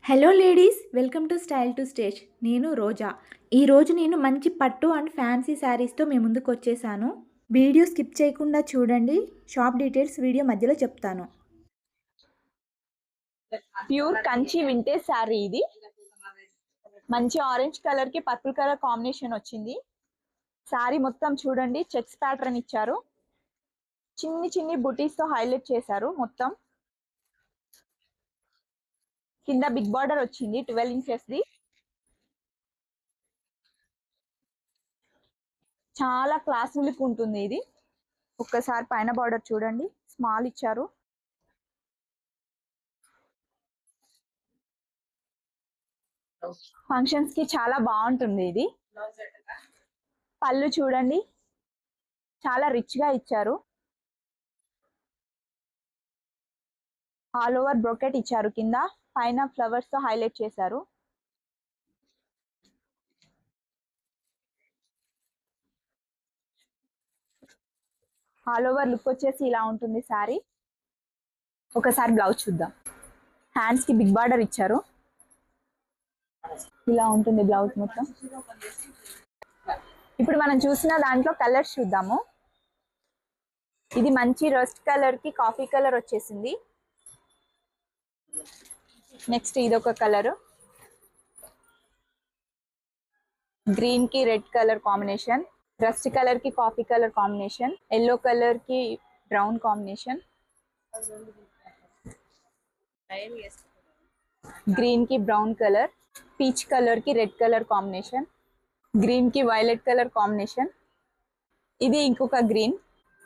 Hello ladies, welcome to style to stage. నేను రోజా. ఈరోజు నేను మంచి పట్టు అండ్ ఫ్యాన్సీ శారీస్తో మీ ముందుకు వచ్చేసాను. వీడియో స్కిప్ చేయకుండా చూడండి. షాప్ డీటెయిల్స్ వీడియో మధ్యలో చెప్తాను. ప్యూర్ కంచి వింటేజ్ శారీ ఇది. మంచి ఆరెంజ్ కలర్ కి పర్పుల్ కలర్ కాంబినేషన్ వచ్చింది. శారీ మొత్తం చూడండి, చెక్స్ ప్యాటర్న్ ఇచ్చారు. చిన్ని చిన్ని బుటీస్ తో హైలైట్ చేశారు. మొత్తం కింద బిగ్ బార్డర్ వచ్చింది 12 ఇంచెస్ ది. చాలా క్లాస్ లుక్ ఉంటుంది ఇది. ఒక్కసారి పైన బార్డర్ చూడండి, స్మాల్ ఇచ్చారు. ఫంక్షన్స్ కి చాలా బాగుంటుంది ఇది. పళ్ళు చూడండి, చాలా రిచ్ గా ఇచ్చారు. ఆల్ ఓవర్ బ్రోకెట్ ఇచ్చారు. కింద పైన ఫ్లవర్స్ తో హైలైట్ చేశారు. ఆల్ ఓవర్ లుక్ వచ్చేసి ఇలా ఉంటుంది శారీ. ఒకసారి బ్లౌజ్ చూద్దాం. హ్యాండ్స్ కి బిగ్ బార్డర్ ఇచ్చారు. ఇలా ఉంటుంది బ్లౌజ్ మొత్తం. ఇప్పుడు మనం చూసిన దాంట్లో కలర్స్ చూద్దాము. ఇది మంచి రస్ట్ కలర్ కి కాఫీ కలర్ వచ్చేసింది. నెక్స్ట్ ఇదొక కలర్, గ్రీన్ కి red colour combination, rust colour కి coffee colour combination, yellow colour కి బ్రౌన్ కాంబినేషన్, గ్రీన్ కి బ్రౌన్ కలర్, పీచ్ కలర్ కి రెడ్ కలర్ కాంబినేషన్, గ్రీన్ కి వైలెట్ కలర్ కాంబినేషన్. ఇది ఇంకొక గ్రీన్,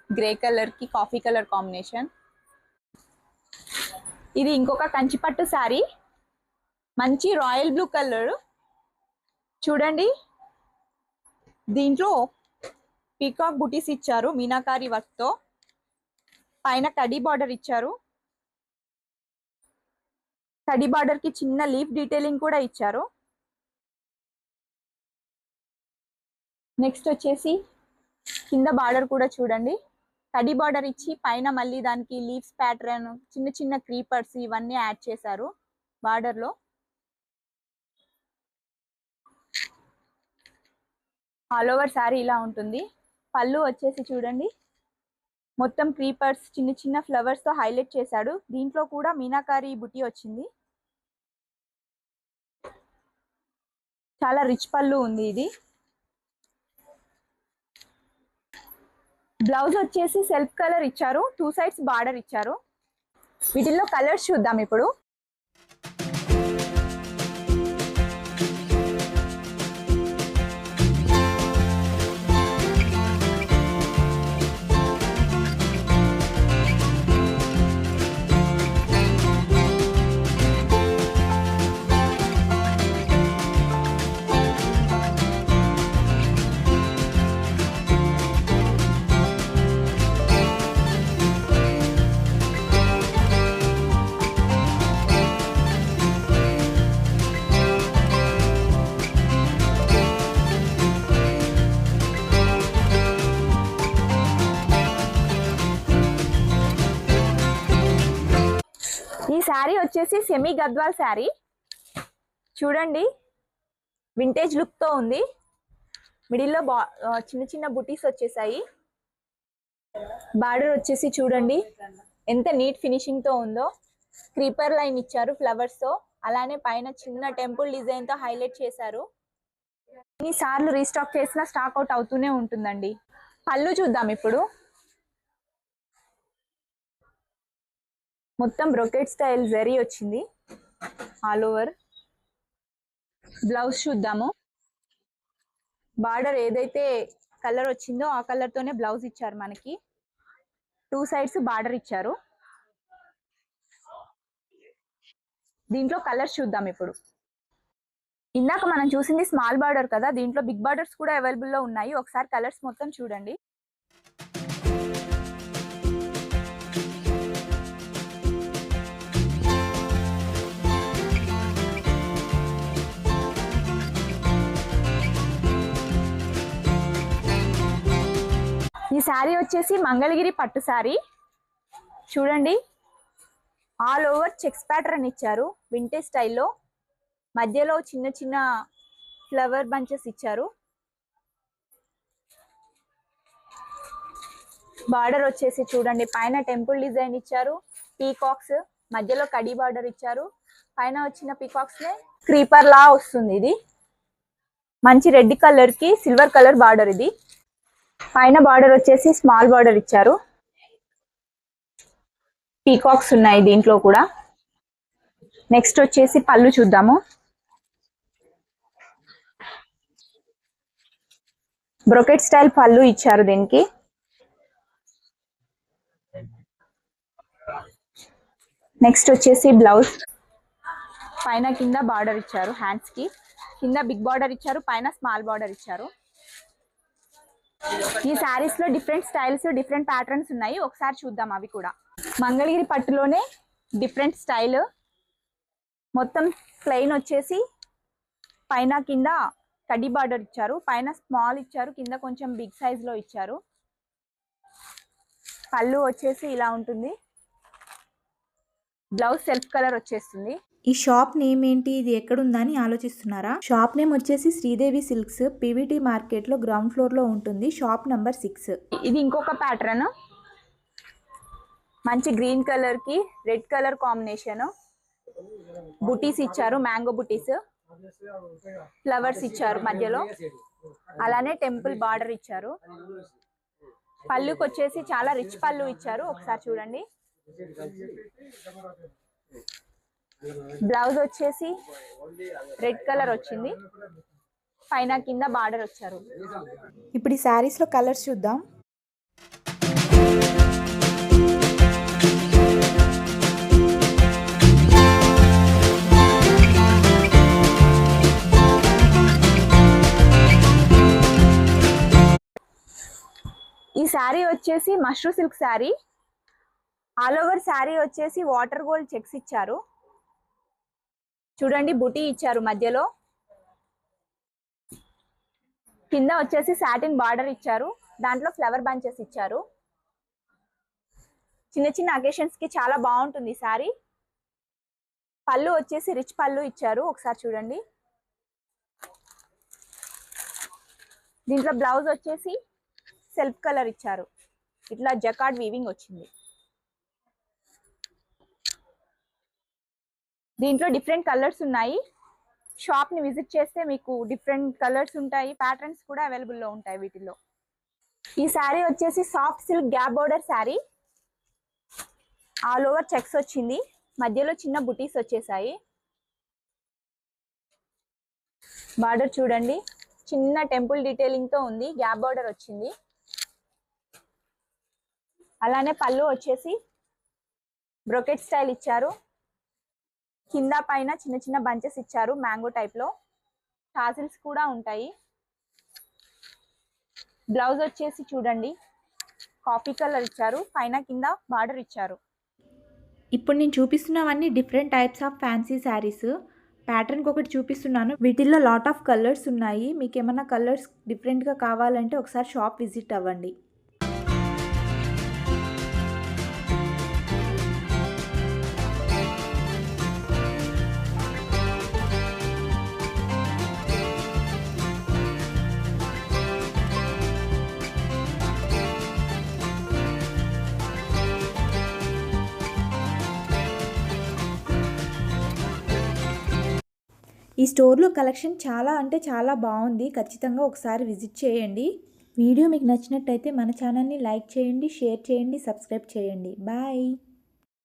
గ్రే కలర్ కి కాఫీ కలర్ కాంబినేషన్. ఇది ఇంకొక కంచిపట్టు శారీ, మంచి రాయల్ బ్లూ కలర్ చూడండి. దీంట్లో పీకాక్ బుటీస్ ఇచ్చారు మీనాకారి వర్క్ తో. పైన కడీ బార్డర్ ఇచ్చారు. కడీ బార్డర్ కి చిన్న లీఫ్ డీటెయిలింగ్ కూడా ఇచ్చారు. నెక్స్ట్ వచ్చేసి కింద బార్డర్ కూడా చూడండి, కడీ బార్డర్ ఇచ్చి పైన మళ్ళీ దానికి లీవ్స్ ప్యాటర్న్, చిన్న చిన్న క్రీపర్స్ ఇవన్నీ యాడ్ చేశారు బార్డర్ లో. ఆల్ ఓవర్ శారీ ఇలా ఉంటుంది. పళ్ళు వచ్చేసి చూడండి, మొత్తం క్రీపర్స్ చిన్న చిన్న ఫ్లవర్స్ తో హైలైట్ చేశాడు. దీంట్లో కూడా మీనాకారి బుటీ వచ్చింది. చాలా రిచ్ పళ్ళు ఉంది ఇది. బ్లౌజ్ వచ్చేసి సెల్ఫ్ కలర్ ఇచ్చారు, 2 సైడ్స్ బార్డర్ ఇచ్చారు. వీటిల్లో కలర్స్ చూద్దాం ఇప్పుడు. ఈ శారీ వచ్చేసి సెమీ గద్వాల్ శారీ చూడండి, వింటేజ్ లుక్ తో ఉంది. మిడిల్లో చిన్న చిన్న బుటీస్ వచ్చేసాయి. బార్డర్ వచ్చేసి చూడండి ఎంత నీట్ ఫినిషింగ్ తో ఉందో. క్రీపర్ లైన్ ఇచ్చారు ఫ్లవర్స్ తో. అలానే పైన చిన్న టెంపుల్ డిజైన్ తో హైలైట్ చేశారు. ఎన్నిసార్లు రీస్టాక్ చేసినా స్టాక్ అవుట్ అవుతూనే ఉంటుందండి. పళ్ళు చూద్దాం ఇప్పుడు. మొత్తం బ్రోకెట్ స్టైల్ జరీ వచ్చింది ఆల్ ఓవర్. బ్లౌజ్ చూద్దాము. బార్డర్ ఏదైతే కలర్ వచ్చిందో ఆ కలర్ తోనే బ్లౌజ్ ఇచ్చారు మనకి. 2 సైడ్స్ బార్డర్ ఇచ్చారు. దీంట్లో కలర్స్ చూద్దాం ఇప్పుడు. ఇందాక మనం చూసింది స్మాల్ బార్డర్ కదా, దీంట్లో బిగ్ బార్డర్స్ కూడా అవైలబుల్ లో ఉన్నాయి. ఒకసారి కలర్స్ మొత్తం చూడండి. ఈ శారీ వచ్చేసి మంగళగిరి పట్టు శారీ చూడండి. ఆల్ ఓవర్ చెక్స్ ప్యాటర్న్ ఇచ్చారు వింటేజ్ స్టైల్లో. మధ్యలో చిన్న చిన్న ఫ్లవర్ బంచెస్ ఇచ్చారు. బార్డర్ వచ్చేసి చూడండి, పైన టెంపుల్ డిజైన్ ఇచ్చారు, పీకాక్స్ మధ్యలో కడి బార్డర్ ఇచ్చారు. పైన వచ్చిన పీకాక్స్ నే క్రీపర్ లా వస్తుంది. ఇది మంచి రెడ్ కలర్ కి సిల్వర్ కలర్ బార్డర్. ఇది పైన బార్డర్ వచ్చేసి స్మాల్ బార్డర్ ఇచ్చారు. పీకాక్స్ ఉన్నాయి దీంట్లో కూడా. నెక్స్ట్ వచ్చేసి పళ్ళు చూద్దాము. బ్రొకెట్ స్టైల్ పళ్ళు ఇచ్చారు దీనికి. నెక్స్ట్ వచ్చేసి బ్లౌజ్. పైన కింద బార్డర్ ఇచ్చారు, హ్యాండ్స్ కి కింద బిగ్ బార్డర్ ఇచ్చారు, పైన స్మాల్ బార్డర్ ఇచ్చారు. ఈ శారీస్ లో డిఫరెంట్ స్టైల్స్, డిఫరెంట్ ప్యాటర్న్స్ ఉన్నాయి. ఒకసారి చూద్దాం అవి కూడా. మంగళగిరి పట్టులోనే డిఫరెంట్ స్టైల్. మొత్తం ప్లెయిన్ వచ్చేసి పైన కింద కడ్డీ బార్డర్ ఇచ్చారు, పైన స్మాల్ ఇచ్చారు, కింద కొంచెం బిగ్ సైజ్ లో ఇచ్చారు. పళ్ళు వచ్చేసి ఇలా ఉంటుంది. బ్లౌజ్ సెల్ఫ్ కలర్ వచ్చేస్తుంది. ఈ షాప్ నేమ్ ఏంటి, ఇది ఎక్కడుందా అని ఆలోచిస్తున్నారా? షాప్ నేమ్ వచ్చేసి శ్రీదేవి సిల్క్స్, పీవీటీ మార్కెట్ లో గ్రౌండ్ ఫ్లోర్ లో ఉంటుంది. Shop number 6. ఇది ఇంకొక ప్యాటర్న్. మంచి గ్రీన్ కలర్ కి రెడ్ కలర్ కాంబినేషన్. బుటీస్ ఇచ్చారు, మ్యాంగో బుటీస్, ఫ్లవర్స్ ఇచ్చారు మధ్యలో. అలానే టెంపుల్ బార్డర్ ఇచ్చారు. పళ్ళుకి వచ్చేసి చాలా రిచ్ పళ్ళు ఇచ్చారు. ఒకసారి చూడండి. బ్లౌజ్ వచ్చేసి రెడ్ కలర్ వచ్చింది, పైన కింద బార్డర్ వచ్చారు. ఇప్పుడు ఈ శారీస్ లో కలర్స్ చూద్దాం. ఈ శారీ వచ్చేసి mashru silk sari. All over sari వచ్చేసి వాటర్ గోల్డ్ చెక్స్ ఇచ్చారు. చూడండి, బుటీ ఇచ్చారు మధ్యలో. కింద వచ్చేసి సాటిన్ బార్డర్ ఇచ్చారు, దాంట్లో ఫ్లవర్ బంచెస్ ఇచ్చారు. చిన్న చిన్న అకేషన్స్ కి చాలా బాగుంటుంది ఈ శారీ. పళ్ళు వచ్చేసి రిచ్ పళ్ళు ఇచ్చారు. ఒకసారి చూడండి. దీంట్లో బ్లౌజ్ వచ్చేసి సెల్ఫ్ కలర్ ఇచ్చారు. ఇట్లా జకార్డ్ వీవింగ్ వచ్చింది. దీంట్లో డిఫరెంట్ కలర్స్ ఉన్నాయి. షాప్ ని విజిట్ చేస్తే మీకు డిఫరెంట్ కలర్స్ ఉంటాయి, ప్యాటర్న్స్ కూడా అవైలబుల్ లో ఉంటాయి వీటిల్లో. ఈ శారీ వచ్చేసి soft silk gap border sari. All over checks వచ్చింది, మధ్యలో చిన్న బుటీస్ వచ్చేసాయి. బార్డర్ చూడండి, చిన్న టెంపుల్ డీటెయిలింగ్ తో ఉంది, గ్యాప్ బోర్డర్ వచ్చింది. అలానే పళ్ళు వచ్చేసి బ్రొకెట్ స్టైల్ ఇచ్చారు. కింద పైన చిన్న చిన్న బంచెస్ ఇచ్చారు, మ్యాంగో టైప్ లో. టాజిల్స్ కూడా ఉంటాయి. బ్లౌజ్ వచ్చేసి చూడండి, కాఫీ కలర్ ఇచ్చారు, పైన కింద బార్డర్ ఇచ్చారు. ఇప్పుడు నేను చూపిస్తున్నవన్నీ different types of fancy saris. ప్యాటర్న్కి ఒకటి చూపిస్తున్నాను. వీటిల్లో లాట్ ఆఫ్ కలర్స్ ఉన్నాయి. మీకు ఏమైనా కలర్స్ డిఫరెంట్గా కావాలంటే ఒకసారి షాప్ విజిట్ అవ్వండి. ఈ స్టోర్లో కలెక్షన్ చాలా అంటే చాలా బాగుంది. ఖచ్చితంగా ఒకసారి విజిట్ చేయండి. వీడియో మీకు నచ్చినట్టయితే మన ఛానల్ని లైక్ చేయండి, షేర్ చేయండి, సబ్స్క్రైబ్ చేయండి. బాయ్.